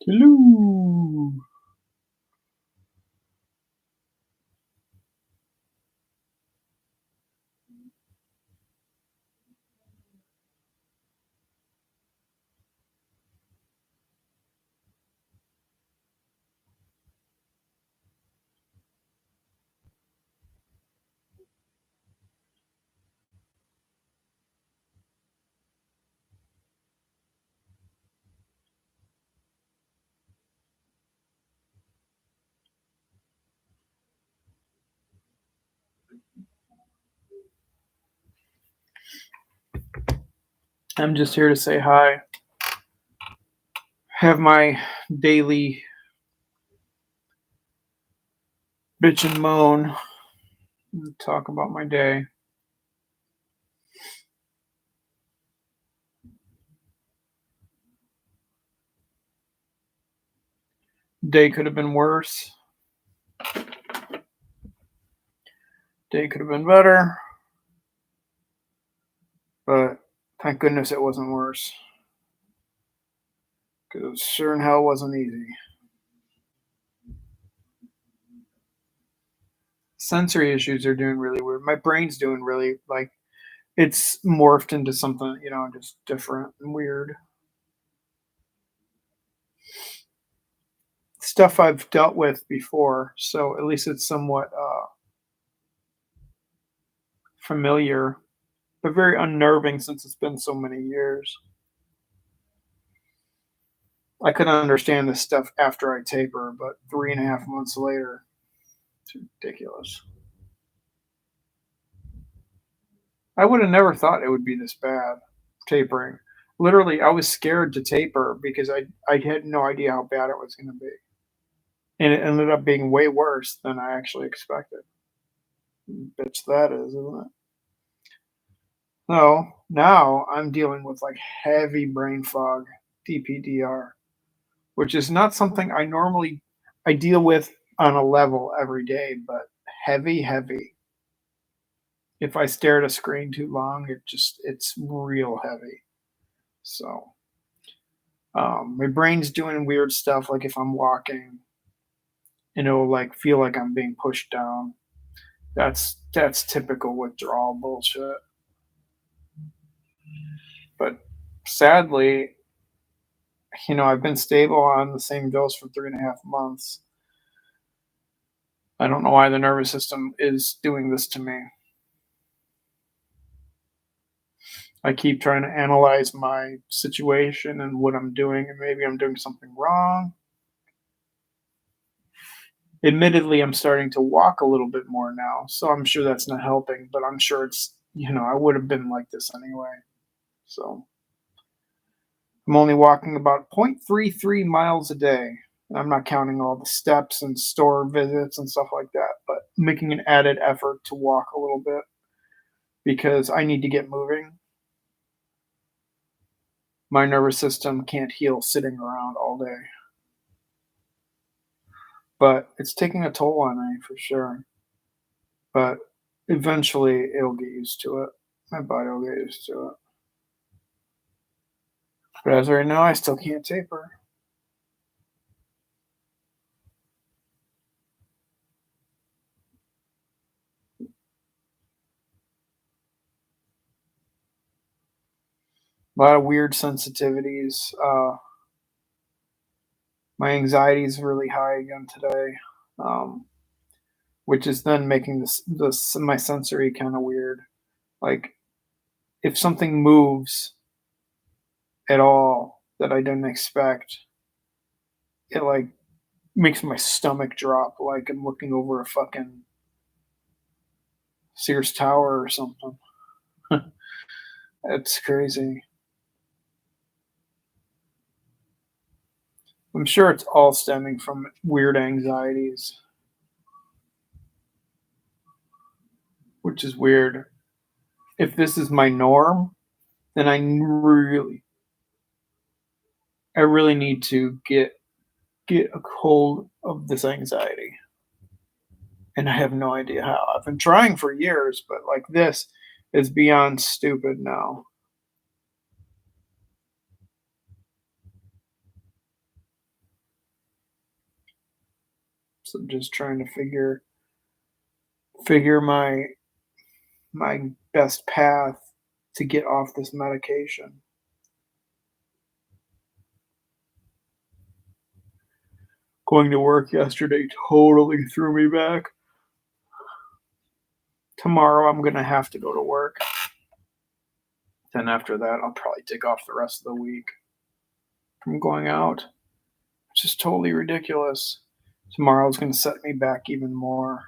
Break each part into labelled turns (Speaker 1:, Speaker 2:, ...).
Speaker 1: Hello. I'm just here to say hi. Have my daily bitch and moan and talk about my day. Day could have been worse. Day could have been better. But thank goodness it wasn't worse. Because sure in hell wasn't easy. Sensory issues are doing really weird. My brain's doing really like it's morphed into something, just different and weird. Stuff I've dealt with before, so at least it's somewhat familiar, but very unnerving since it's been so many years. I could understand this stuff after I taper, but 3.5 months later, it's ridiculous. I would have never thought it would be this bad, tapering. Literally, I was scared to taper because I had no idea how bad it was going to be. And it ended up being way worse than I actually expected. Bitch, that is, isn't it? No, now I'm dealing with like heavy brain fog, DPDR, which is not something I deal with on a level every day, but heavy. If I stare at a screen too long, it's real heavy. So my brain's doing weird stuff, like if I'm walking, and it'll like feel like I'm being pushed down. That's typical withdrawal bullshit. But sadly, I've been stable on the same dose for 3.5 months. I don't know why the nervous system is doing this to me. I keep trying to analyze my situation and what I'm doing, and maybe I'm doing something wrong. Admittedly, I'm starting to walk a little bit more now, so I'm sure that's not helping, but I'm sure I would have been like this anyway. So I'm only walking about 0.33 miles a day. I'm not counting all the steps and store visits and stuff like that, but making an added effort to walk a little bit because I need to get moving. My nervous system can't heal sitting around all day, but it's taking a toll on me for sure. But eventually it'll get used to it. My body will get used to it. But as of right now, I still can't taper. A lot of weird sensitivities. My anxiety is really high again today, um, which is then making this my sensory kind of weird. Like if something moves at all that I didn't expect, it like makes my stomach drop like I'm looking over a fucking Sears Tower or something. It's crazy. I'm sure it's all stemming from weird anxieties, which is weird. If this is my norm, then I really need to get a hold of this anxiety. And I have no idea how. I've been trying for years, but like this is beyond stupid now. So just trying to figure my best path to get off this medication. Going to work yesterday totally threw me back. Tomorrow I'm gonna have to go to work. Then after that, I'll probably take off the rest of the week from going out, which is totally ridiculous. Tomorrow's gonna set me back even more.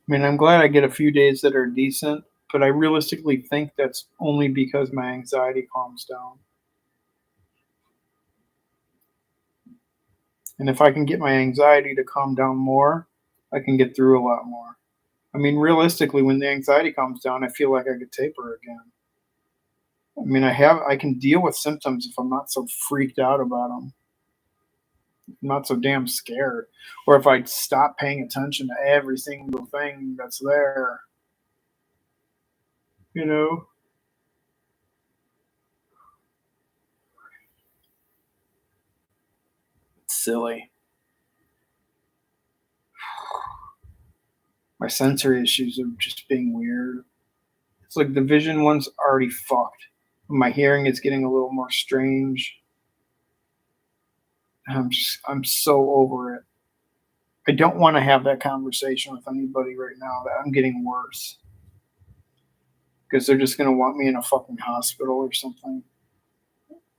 Speaker 1: I mean, I'm glad I get a few days that are decent, but I realistically think that's only because my anxiety calms down. And if I can get my anxiety to calm down more, I can get through a lot more. I mean, realistically, when the anxiety calms down, I feel like I could taper again. I mean, I can deal with symptoms if I'm not so freaked out about them. I'm not so damn scared. Or if I stop paying attention to every single thing that's there, you know? It's silly. My sensory issues are just being weird. It's like the vision one's already fucked. My hearing is getting a little more strange. I'm so over it. I don't want to have that conversation with anybody right now that I'm getting worse. Because they're just gonna want me in a fucking hospital or something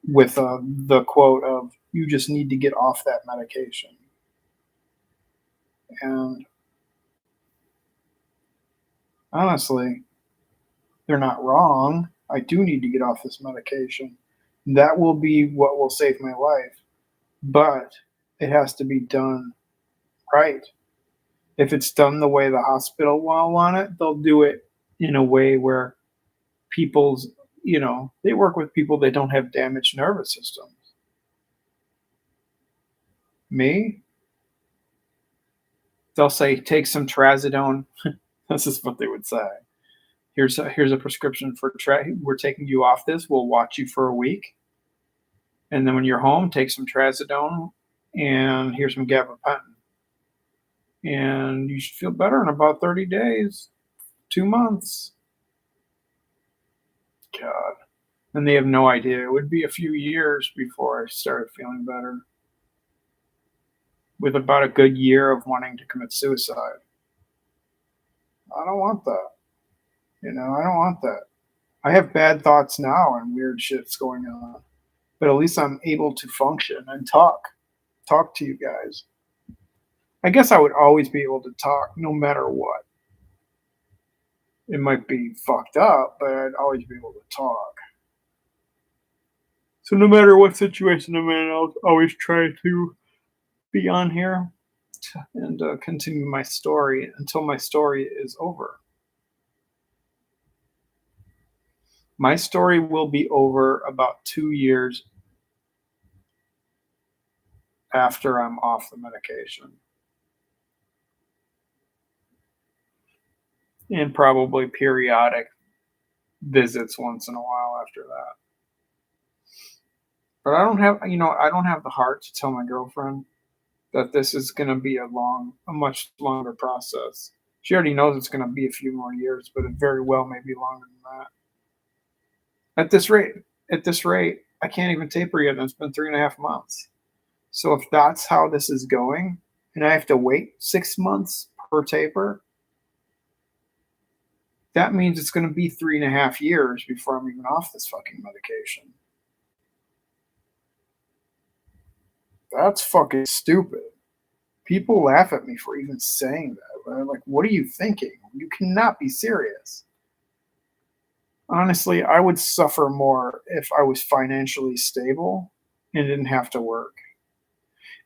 Speaker 1: with the quote of "you just need to get off that medication." And honestly, they're not wrong. I do need to get off this medication. That will be what will save my life, but it has to be done right. If it's done the way the hospital will want it, they'll do it in a way where people's, they work with people that don't have damaged nervous systems. Me, they'll say, take some trazodone. This is what they would say. Here's a prescription for we're taking you off this. We'll watch you for a week. And then when you're home, take some trazodone and here's some gabapentin. And you should feel better in about 30 days, 2 months. God. And they have no idea. It would be a few years before I started feeling better. With about a good year of wanting to commit suicide. I don't want that. I don't want that. I have bad thoughts now and weird shit's going on. But at least I'm able to function and talk to you guys. I guess I would always be able to talk no matter what. It might be fucked up, but I'd always be able to talk. So no matter what situation I'm in, I'll always try to be on here and continue my story until my story is over. My story will be over about 2 years after I'm off the medication. And probably periodic visits once in a while after that. But I don't have the heart to tell my girlfriend that this is going to be a much longer process. She already knows it's going to be a few more years, but it very well may be longer than that. At this rate, I can't even taper yet, and it's been 3.5 months. So if that's how this is going, and I have to wait 6 months per taper, that means it's going to be 3.5 years before I'm even off this fucking medication. That's fucking stupid. People laugh at me for even saying that. They're like, what are you thinking? You cannot be serious. Honestly, I would suffer more if I was financially stable and didn't have to work.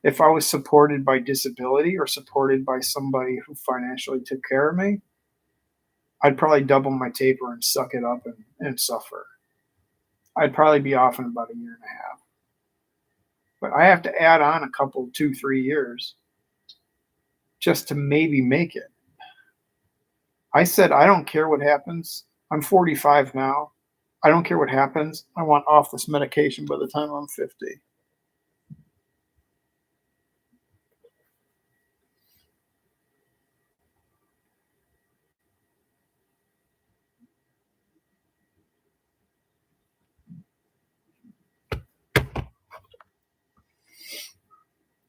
Speaker 1: If I was supported by disability or supported by somebody who financially took care of me, I'd probably double my taper and suck it up and suffer. I'd probably be off in about a year and a half. But I have to add on a couple, 2, 3 years just to maybe make it. I said, I don't care what happens. I'm 45 now. I don't care what happens. I want off this medication by the time I'm 50.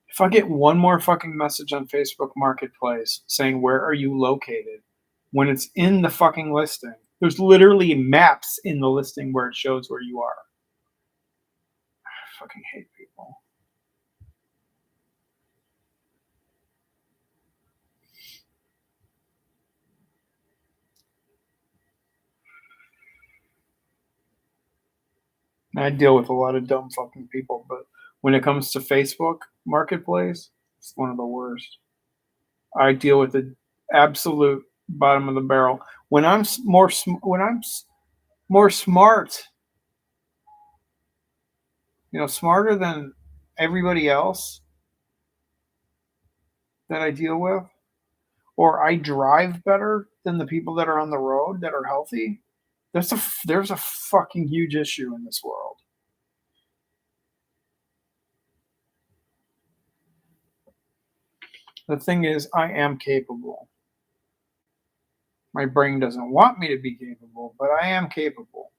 Speaker 1: If I get one more fucking message on Facebook Marketplace saying, "Where are you located?" when it's in the fucking listing, there's literally maps in the listing where it shows where you are. I fucking hate people. And I deal with a lot of dumb fucking people, but when it comes to Facebook Marketplace, it's one of the worst. I deal with the absolute bottom of the barrel. When I'm more smart, smarter than everybody else that I deal with, or I drive better than the people that are on the road that are healthy, there's a fucking huge issue in this world. The thing is, I am capable. My brain doesn't want me to be capable, but I am capable.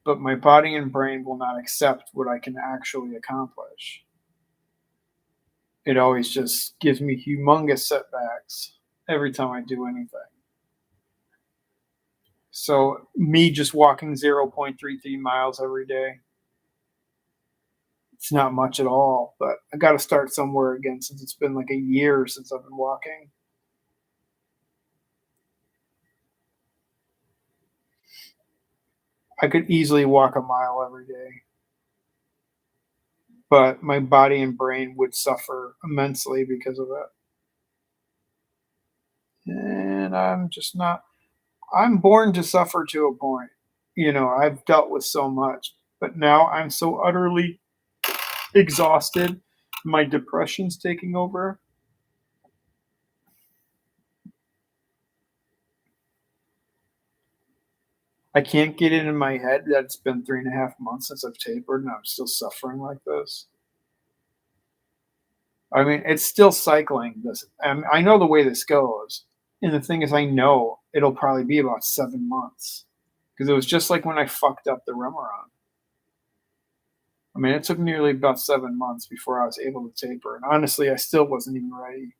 Speaker 1: But my body and brain will not accept what I can actually accomplish. It always just gives me humongous setbacks every time I do anything. So, me just walking 0.33 miles every day, it's not much at all, but I got to start somewhere again since it's been like a year since I've been walking. I could easily walk a mile every day, but my body and brain would suffer immensely because of it. And I'm just not, I'm born to suffer to a point. I've dealt with so much, but now I'm so utterly exhausted. My depression's taking over. I can't get it in my head that it's been 3.5 months since I've tapered and I'm still suffering like this. I mean, it's still cycling this. I know the way this goes. And the thing is, I know it'll probably be about 7 months because it was just like when I fucked up the Remeron. I mean, it took nearly about 7 months before I was able to taper. And honestly, I still wasn't even ready,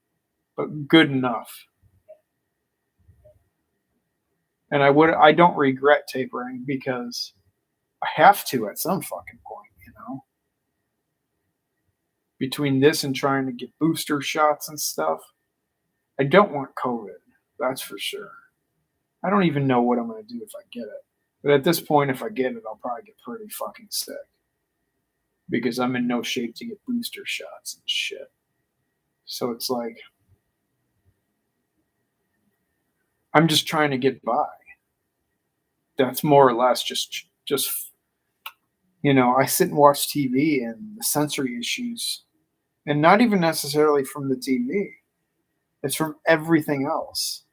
Speaker 1: but good enough. And I don't regret tapering because I have to at some fucking point. Between this and trying to get booster shots and stuff, I don't want COVID. That's for sure. I don't even know what I'm going to do if I get it. But at this point, if I get it, I'll probably get pretty fucking sick because I'm in no shape to get booster shots and shit. So it's like, I'm just trying to get by. That's more or less just I sit and watch TV and the sensory issues, and not even necessarily from the TV. It's from everything else.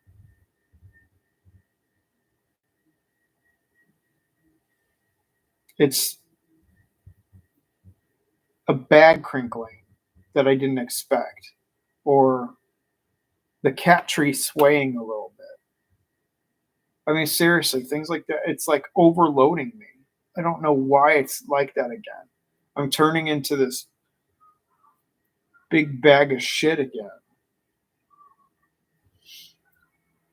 Speaker 1: It's a bag crinkling that I didn't expect, or the cat tree swaying a little bit. I mean, seriously, things like that. It's like overloading me. I don't know why it's like that again. I'm turning into this big bag of shit again.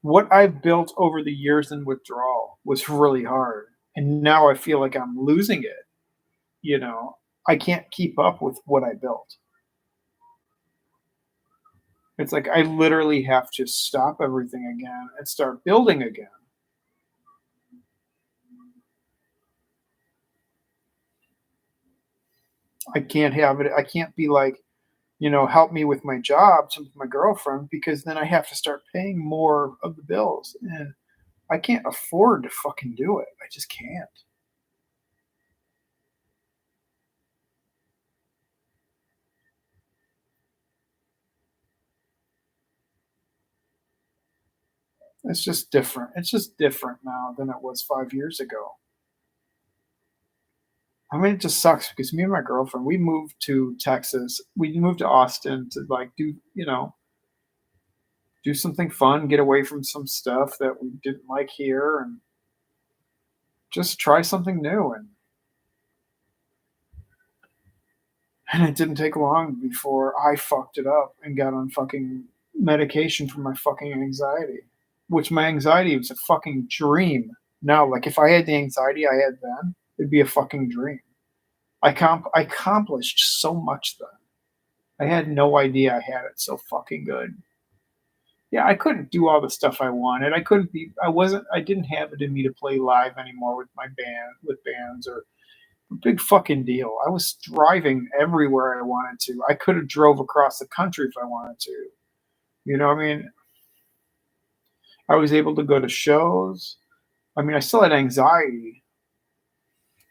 Speaker 1: What I've built over the years in withdrawal was really hard. And now I feel like I'm losing it. You know, I can't keep up with what I built. It's like I literally have to stop everything again and start building again. I can't have it. I can't be like, help me with my job to my girlfriend because then I have to start paying more of the bills. And I can't afford to fucking do it. I just can't. It's just different. It's just different now than it was 5 years ago. I mean, it just sucks because me and my girlfriend, we moved to Texas. We moved to Austin to like do something fun, get away from some stuff that we didn't like here, and just try something new. And it didn't take long before I fucked it up and got on fucking medication for my fucking anxiety, which my anxiety was a fucking dream. Now, like if I had the anxiety I had then, it'd be a fucking dream. I accomplished so much then. I had no idea I had it so fucking good. Yeah, I couldn't do all the stuff I wanted. I didn't have it in me to play live anymore with my band, with bands or a big fucking deal. I was driving everywhere I wanted to. I could have drove across the country if I wanted to. You know what I mean? I was able to go to shows. I mean, I still had anxiety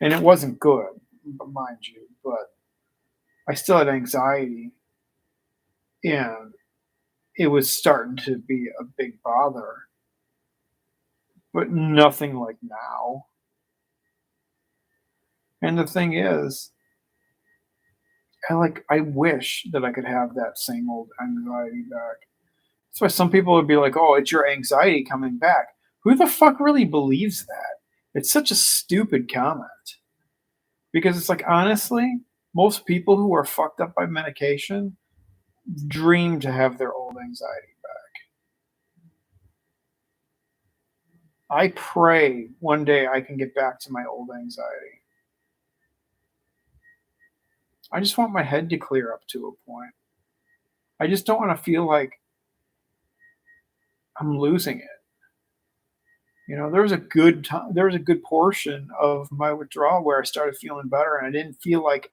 Speaker 1: and it wasn't good, mind you, but I still had anxiety and it was starting to be a big bother, but nothing like now. And the thing is, I wish that I could have that same old anxiety back. That's why some people would be like, "Oh, it's your anxiety coming back." Who the fuck really believes that? It's such a stupid comment because it's like honestly, most people who are fucked up by medication dream to have their old anxiety back. I pray one day I can get back to my old anxiety. I just want my head to clear up to a point. I just don't want to feel like I'm losing it. There was a good time. There was a good portion of my withdrawal where I started feeling better, and I didn't feel like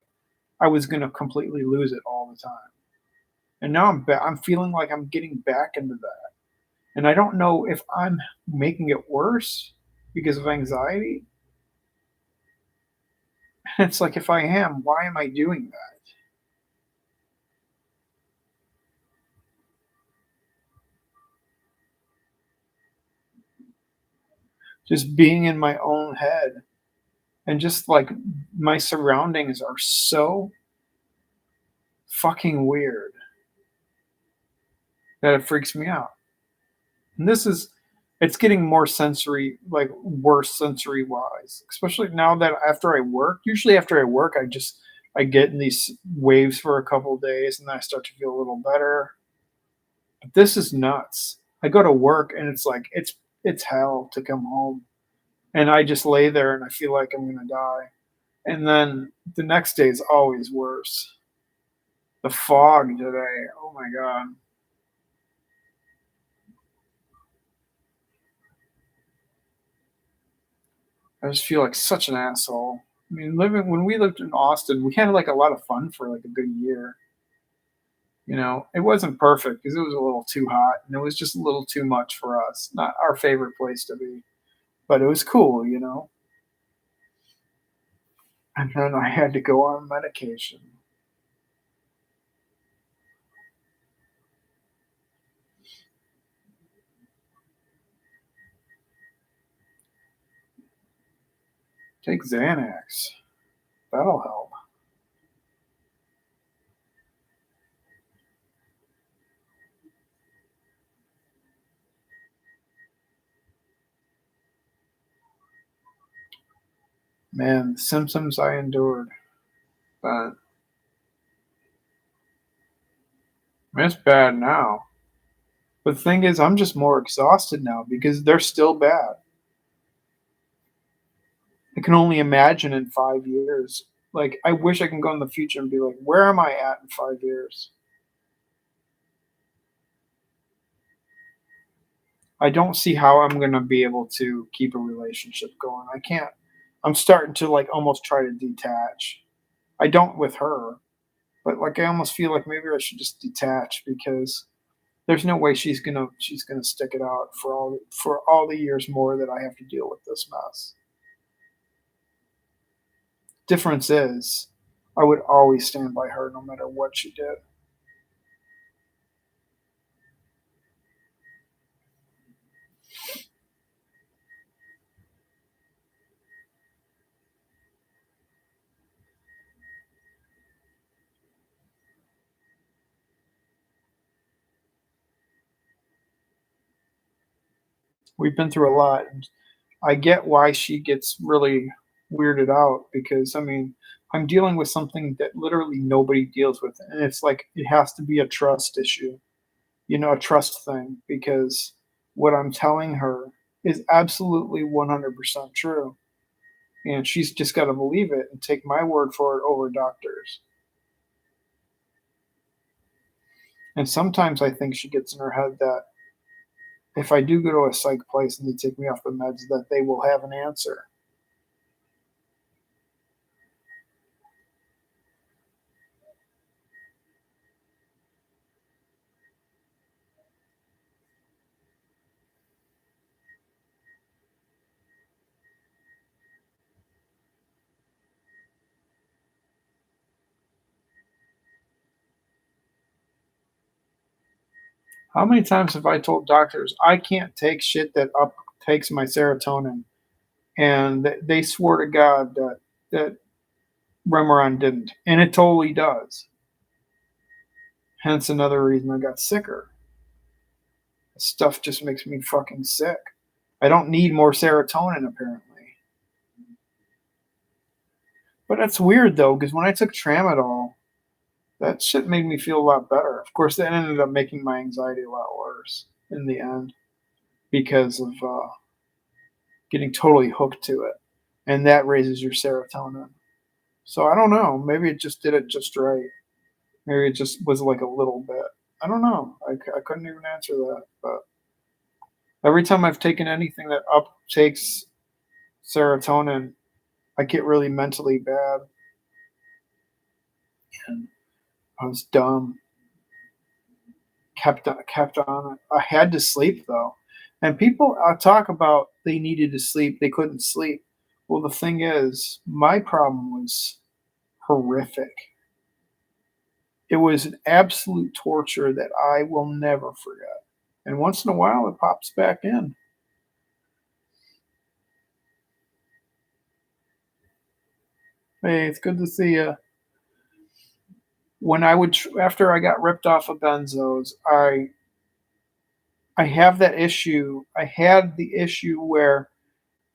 Speaker 1: I was going to completely lose it all the time. And now I'm back. I'm feeling like I'm getting back into that, and I don't know if I'm making it worse because of anxiety. It's like if I am, why am I doing that? Just being in my own head, and just like my surroundings are so fucking weird that it freaks me out. And it's getting more sensory, like worse sensory wise, especially now that after I work, usually after I work, I get in these waves for a couple of days and then I start to feel a little better. But this is nuts. I go to work and it's like, it's hell to come home. And I just lay there and I feel like I'm going to die. And then the next day is always worse. The fog today. Oh my God. I just feel like such an asshole. I mean, living when we lived in Austin, we had like a lot of fun for like a good year. It wasn't perfect because it was a little too hot and it was just a little too much for us. Not our favorite place to be, but it was cool. And then I had to go on medication. Take Xanax. That'll help. Man, the symptoms I endured, but it's bad now. But the thing is, I'm just more exhausted now because they're still bad. I can only imagine in 5 years. Like, I wish I can go in the future and be like, where am I at in 5 years? I don't see how I'm going to be able to keep a relationship going. I can't. I'm starting to like almost try to detach. I don't with her, but like I almost feel like maybe I should just detach because there's no way she's gonna stick it out for all the years more that I have to deal with this mess. Difference is, I would always stand by her no matter what she did. We've been through a lot, and I get why she gets really weirded out because, I mean, I'm dealing with something that literally nobody deals with, and it's like it has to be a trust issue, a trust thing because what I'm telling her is absolutely 100% true, and she's just gotta believe it and take my word for it over doctors. And sometimes I think she gets in her head that if I do go to a psych place and they take me off the meds, that they will have an answer. How many times have I told doctors I can't take shit that up takes my serotonin, and they swore to God that Remeron didn't, and it totally does. Hence another reason I got sicker. Stuff just makes me fucking sick. I don't need more serotonin apparently. But that's weird though, because when I took tramadol, that shit made me feel a lot better. Of course, that ended up making my anxiety a lot worse in the end because of getting totally hooked to it, and that raises your serotonin. So I don't know. Maybe it just did it just right. Maybe it just was like a little bit. I don't know. I couldn't even answer that. But every time I've taken anything that uptakes serotonin, I get really mentally bad. And I was dumb. Kept on it. I had to sleep though. And people talk about they needed to sleep, they couldn't sleep. Well, the thing is, my problem was horrific. It was an absolute torture that I will never forget. And once in a while, it pops back in. Hey, it's good to see you. When I would, after I got ripped off of benzos, I have that issue. I had the issue where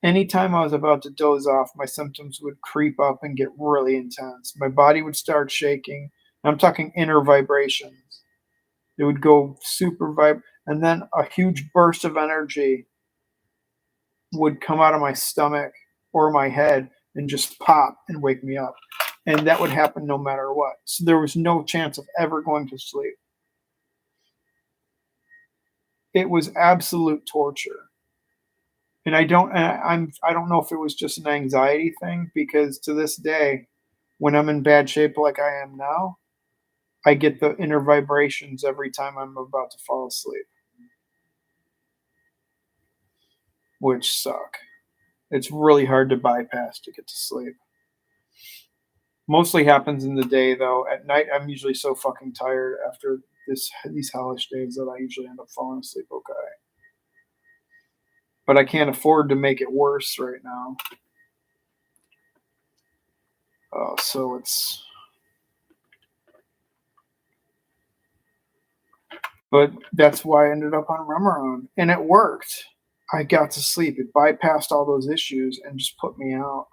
Speaker 1: anytime I was about to doze off, my symptoms would creep up and get really intense. My body would start shaking. I'm talking inner vibrations. It would go super and then a huge burst of energy would come out of my stomach or my head and just pop and wake me up. And that would happen no matter what. So there was no chance of ever going to sleep. It was absolute torture. And I don't know if it was just an anxiety thing because to this day, when I'm in bad shape like I am now, I get the inner vibrations every time I'm about to fall asleep, which suck. It's really hard to bypass to get to sleep. Mostly happens in the day though. At night, I'm usually so fucking tired after these hellish days that I usually end up falling asleep okay. But I can't afford to make it worse right now. So it's, but that's why I ended up on Remeron, and it worked. I got to sleep. It bypassed all those issues and just put me out.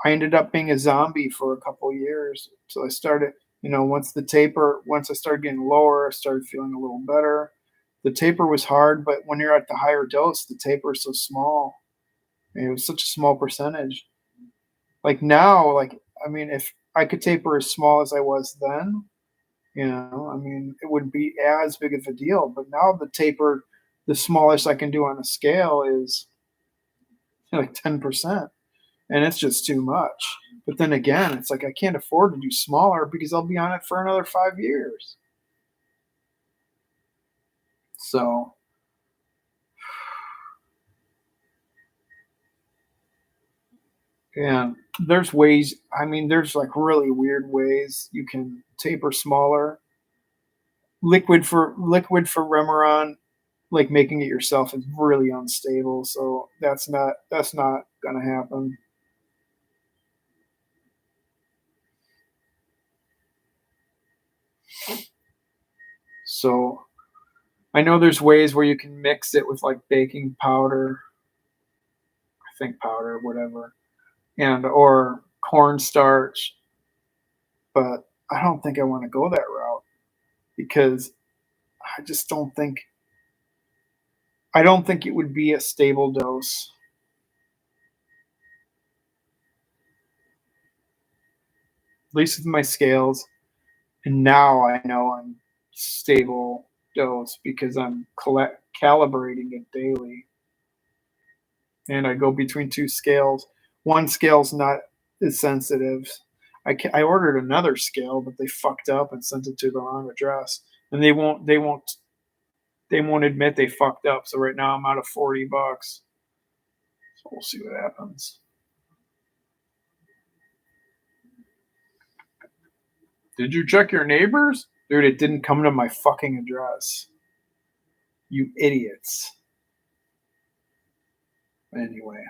Speaker 1: I ended up being a zombie for a couple years. So I started, once I started getting lower, I started feeling a little better. The taper was hard, but when you're at the higher dose, the taper is so small. And it was such a small percentage. Like now, I mean, if I could taper as small as I was then, I mean, it wouldn't be as big of a deal. But now the smallest I can do on a scale is like 10%. and it's just too much. But then again, it's like I can't afford to do smaller because I'll be on it for another 5 years. So, and there's ways, I mean, there's like really weird ways you can taper smaller. Liquid for Remeron, like making it yourself is really unstable, so that's not gonna happen. So I know there's ways where you can mix it with like baking powder, I think powder, whatever, and or cornstarch, but I don't think I want to go that route because I just don't think it would be a stable dose. At least with my scales. And now I know I'm stable dose because I'm calibrating it daily. And I go between two scales. One scale's not as sensitive. I ordered another scale, but they fucked up and sent it to the wrong address. And they won't admit they fucked up. So right now I'm out of $40. So we'll see what happens. Did you check your neighbors? Dude, it didn't come to my fucking address. You idiots. Anyway.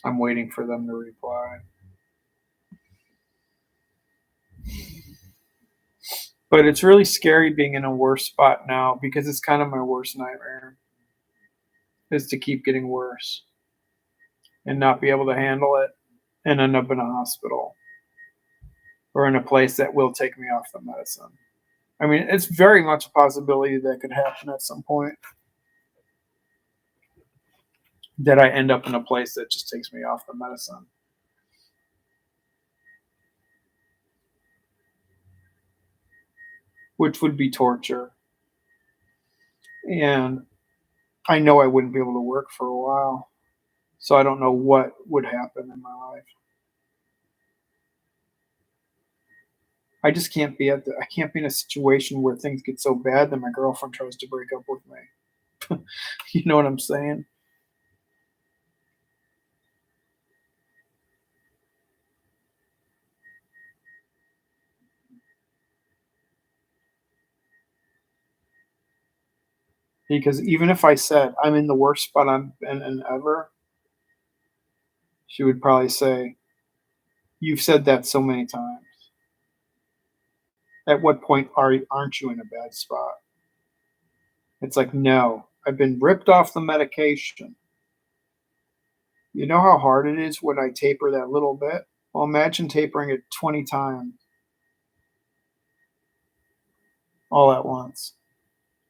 Speaker 1: I'm waiting for them to reply. But it's really scary being in a worse spot now because it's kind of my worst nightmare is to keep getting worse and not be able to handle it and end up in a hospital or in a place that will take me off the medicine. I mean, it's very much a possibility that could happen at some point that I end up in a place that just takes me off the medicine. Which would be torture. And I know I wouldn't be able to work for a while. So I don't know what would happen in my life. I just I can't be in a situation where things get so bad that my girlfriend tries to break up with me. You know what I'm saying? Because even if I said I'm in the worst spot I've been in ever, she would probably say, "You've said that so many times. At what point aren't you in a bad spot?" It's like, no, I've been ripped off the medication. You know how hard it is when I taper that little bit? Well, imagine tapering it 20 times all at once.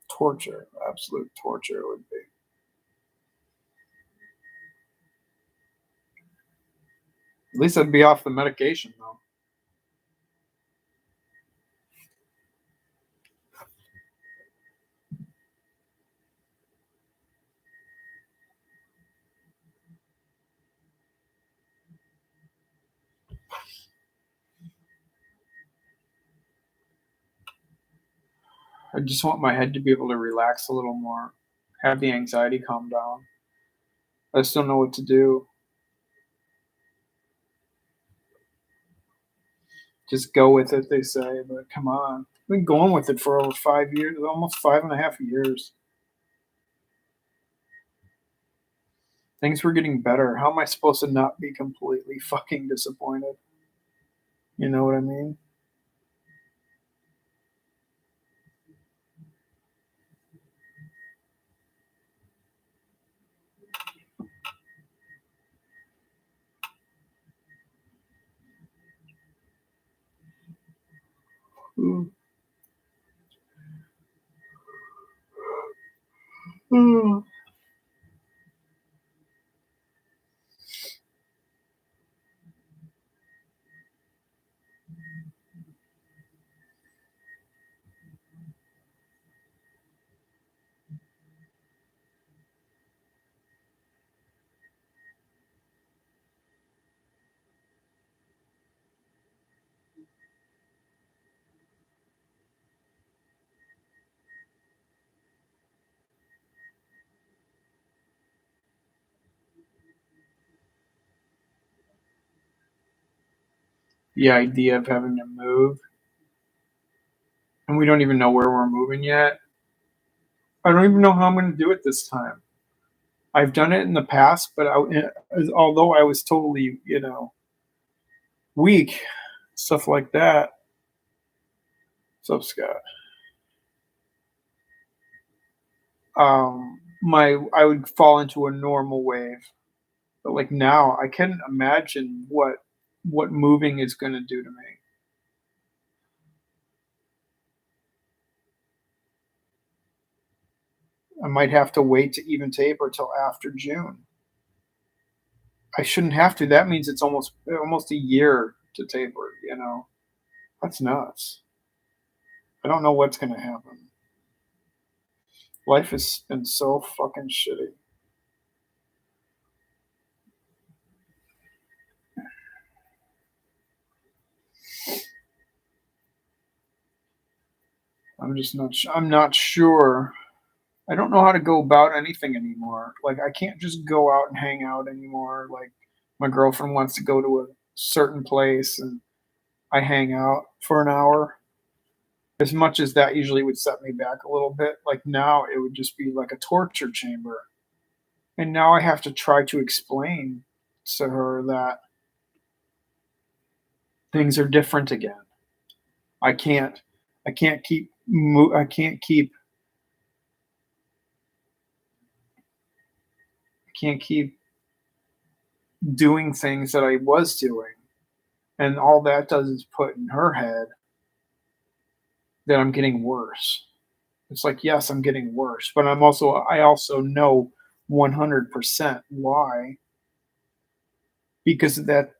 Speaker 1: Torture, absolute torture it would be. At least I'd be off the medication, though. I just want my head to be able to relax a little more, have the anxiety calm down. I just don't know what to do. Just go with it, they say, but come on. I've been going with it for over 5 years, almost 5.5 years. Things were getting better. How am I supposed to not be completely fucking disappointed? You know what I mean? Mm. Mm. the idea of having to move, and we don't even know where we're moving yet. I don't even know how I'm going to do it this time. I've done it in the past, but although I was totally, weak, stuff like that. What's up, Scott? My I would fall into a normal wave, but like now, I can't imagine what moving is going to do to me. I might have to wait to even taper till after June. I shouldn't have to. That means it's almost a year to taper. That's nuts. I don't know what's going to happen. Life has been so fucking shitty. I'm just not. I'm not sure. I don't know how to go about anything anymore. Like I can't just go out and hang out anymore. Like my girlfriend wants to go to a certain place and I hang out for an hour. As much as that usually would set me back a little bit, like now it would just be like a torture chamber. And now I have to try to explain to her that things are different again. I can't I can't keep I can't keep doing things that I was doing. And all that does is put in her head that I'm getting worse. It's like, yes, I'm getting worse, but I also know 100% why, because of that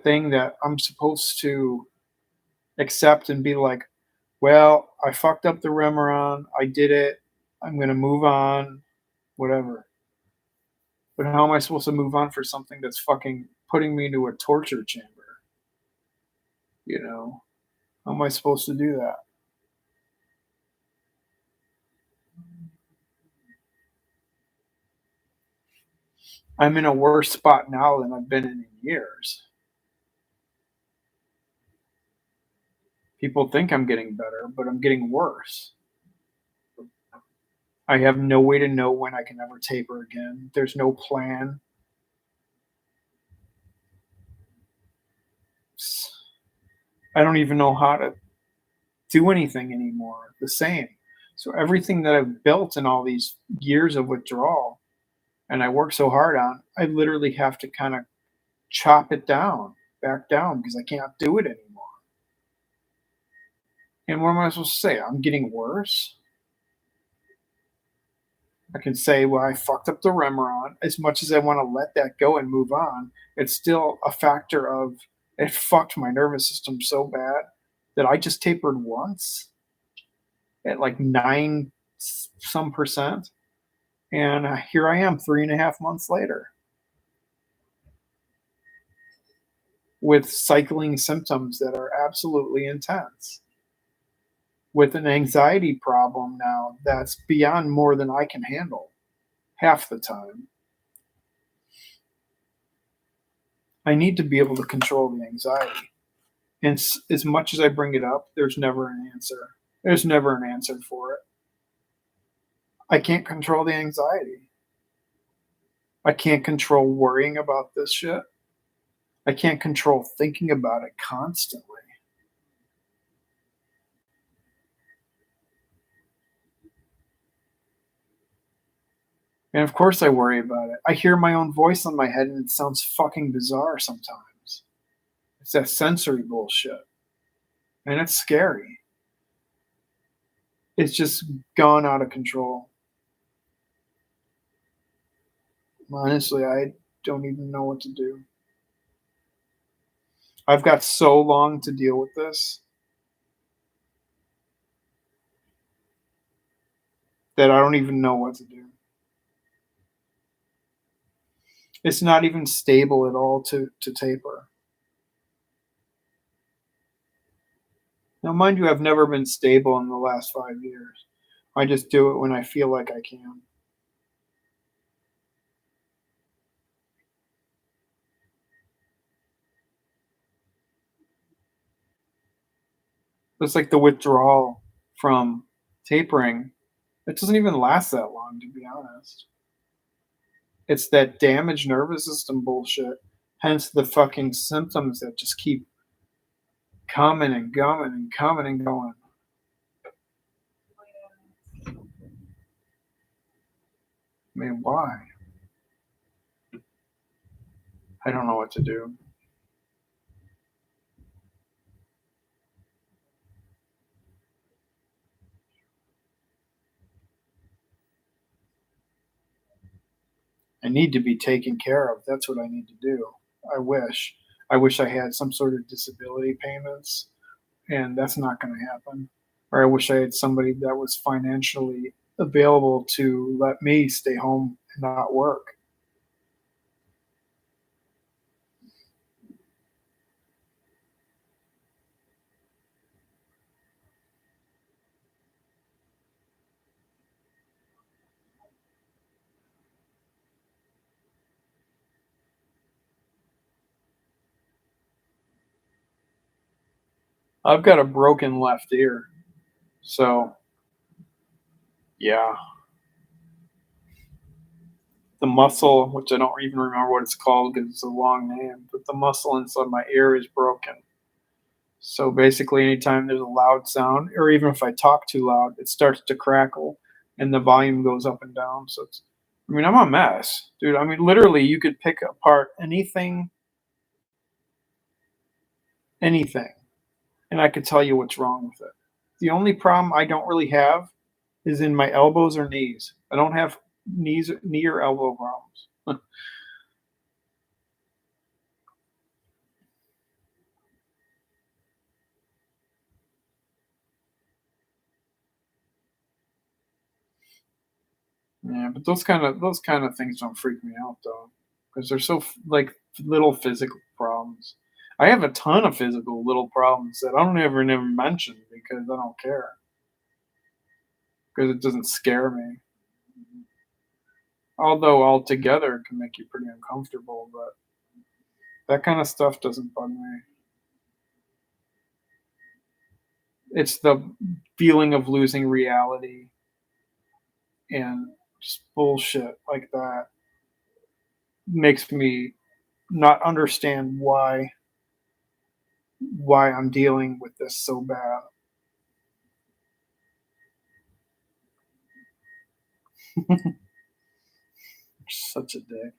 Speaker 1: thing that I'm supposed to accept and be like, well, I fucked up the Remeron. I did it. I'm going to move on, whatever. But how am I supposed to move on for something that's fucking putting me into a torture chamber? You know? How am I supposed to do that? I'm in a worse spot now than I've been in years. People think I'm getting better, but I'm getting worse. I have no way to know when I can ever taper again. There's no plan. I don't even know how to do anything anymore the same. So everything that I've built in all these years of withdrawal and I work so hard on, I literally have to kind of chop it down, back down because I can't do it anymore. And what am I supposed to say? I'm getting worse. I can say, well, I fucked up the Remeron. As much as I want to let that go and move on, it's still a factor of it fucked my nervous system so bad that I just tapered once at like nine some percent. And here I am 3.5 months later with cycling symptoms that are absolutely intense, with an anxiety problem now that's beyond more than I can handle half the time. I need to be able to control the anxiety. And as much as I bring it up, there's never an answer. There's never an answer for it. I can't control the anxiety. I can't control worrying about this shit. I can't control thinking about it constantly. And of course I worry about it. I hear my own voice in my head and it sounds fucking bizarre sometimes. It's that sensory bullshit. And it's scary. It's just gone out of control. Honestly, I don't even know what to do. I've got so long to deal with this that I don't even know what to do. It's not even stable at all to taper. Now, mind you, I've never been stable in the last 5 years. I just do it when I feel like I can. It's like the withdrawal from tapering. It doesn't even last that long, to be honest. It's that damaged nervous system bullshit. Hence the fucking symptoms that just keep coming and going and coming and going. I mean, why? I don't know what to do. I need to be taken care of. That's what I need to do. I wish. I wish I had some sort of disability payments, and that's not going to happen. Or I wish I had somebody that was financially available to let me stay home and not work. I've got a broken left ear. So, yeah, the muscle, which I don't even remember what it's called because it's a long name, but the muscle inside my ear is broken. So basically, anytime there's a loud sound, or even if I talk too loud, it starts to crackle and the volume goes up and down. So it's, I mean, I'm a mess, dude. I mean, literally, you could pick apart anything, and I could tell you what's wrong with it. The only problem I don't really have is in my elbows or knees. I don't have knee or elbow problems. Yeah, but those kind of things don't freak me out though, because they're so like little physical problems. I have a ton of physical little problems that I don't ever never mention because I don't care because it doesn't scare me. Although altogether it can make you pretty uncomfortable, but that kind of stuff doesn't bug me. It's the feeling of losing reality and just bullshit like that makes me not understand why I'm dealing with this so bad. Such a dick.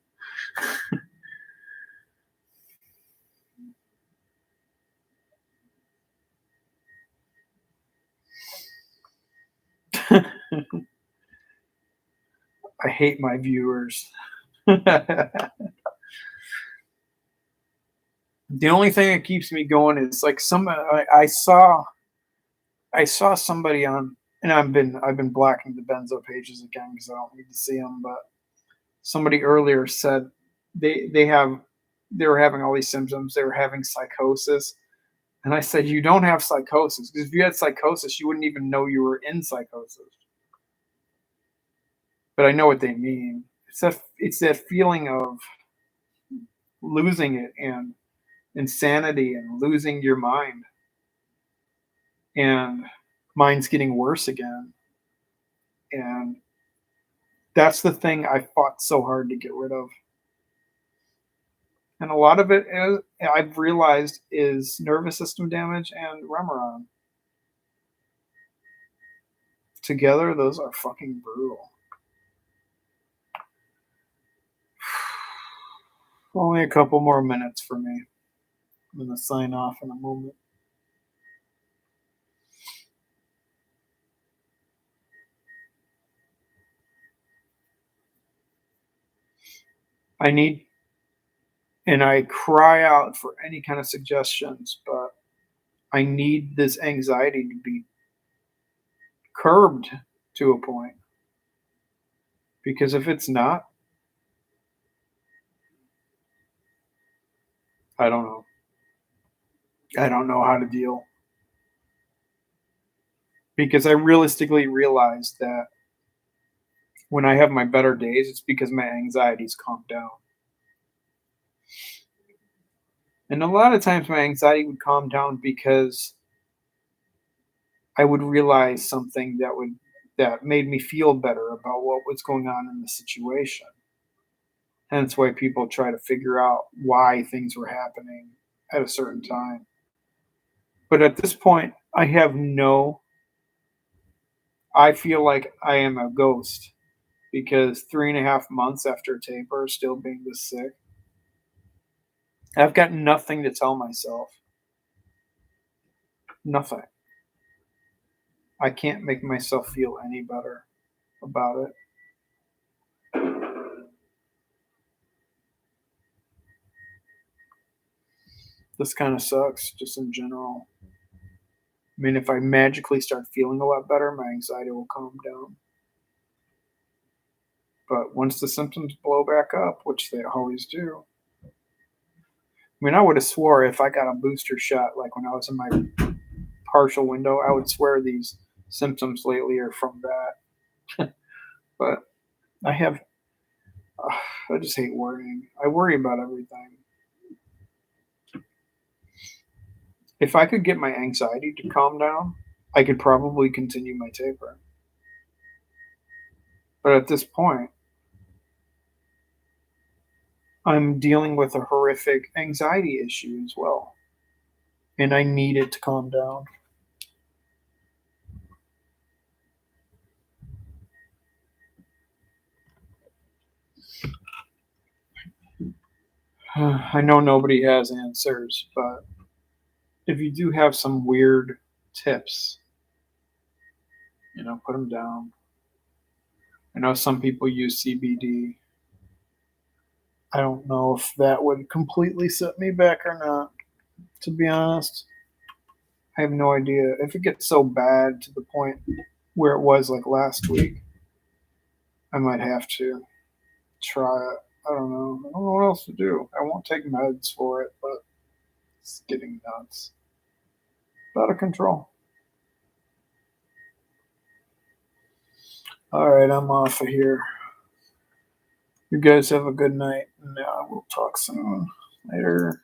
Speaker 1: I hate my viewers. The only thing that keeps me going is like I saw somebody on, and I've been blacking the Benzo pages again because I don't need to see them. But somebody earlier said they were having all these symptoms. They were having psychosis, and I said you don't have psychosis because if you had psychosis, you wouldn't even know you were in psychosis. But I know what they mean. It's that feeling of losing it and insanity and losing your mind and mine's getting worse again. And that's the thing I fought so hard to get rid of. And a lot of it is, I've realized is nervous system damage and Remeron. Together, those are fucking brutal. Only a couple more minutes for me. I'm going to sign off in a moment. I need, and I cry out for any kind of suggestions, but I need this anxiety to be curbed to a point. Because if it's not, I don't know. I don't know how to deal. Because I realistically realized that when I have my better days, it's because my anxiety's calmed down. And a lot of times my anxiety would calm down because I would realize something that made me feel better about what was going on in the situation. Hence why people try to figure out why things were happening at a certain time. But at this point, I feel like I am a ghost because 3.5 months after taper, still being this sick, I've got nothing to tell myself. Nothing. I can't make myself feel any better about it. This kind of sucks, just in general. I mean, if I magically start feeling a lot better, my anxiety will calm down. But once the symptoms blow back up, which they always do, I mean, I would have swore if I got a booster shot, like when I was in my partial window, I would swear these symptoms lately are from that. But I have, I just hate worrying. I worry about everything. If I could get my anxiety to calm down, I could probably continue my taper. But at this point, I'm dealing with a horrific anxiety issue as well. And I need it to calm down. I know nobody has answers, but if you do have some weird tips, put them down. I know some people use CBD. I don't know if that would completely set me back or not, to be honest. I have no idea. If it gets so bad to the point where it was like last week, I might have to try it. I don't know. I don't know what else to do. I won't take meds for it, but it's getting nuts. Out of control. All right, I'm off of here. You guys have a good night, and we'll talk soon. Later.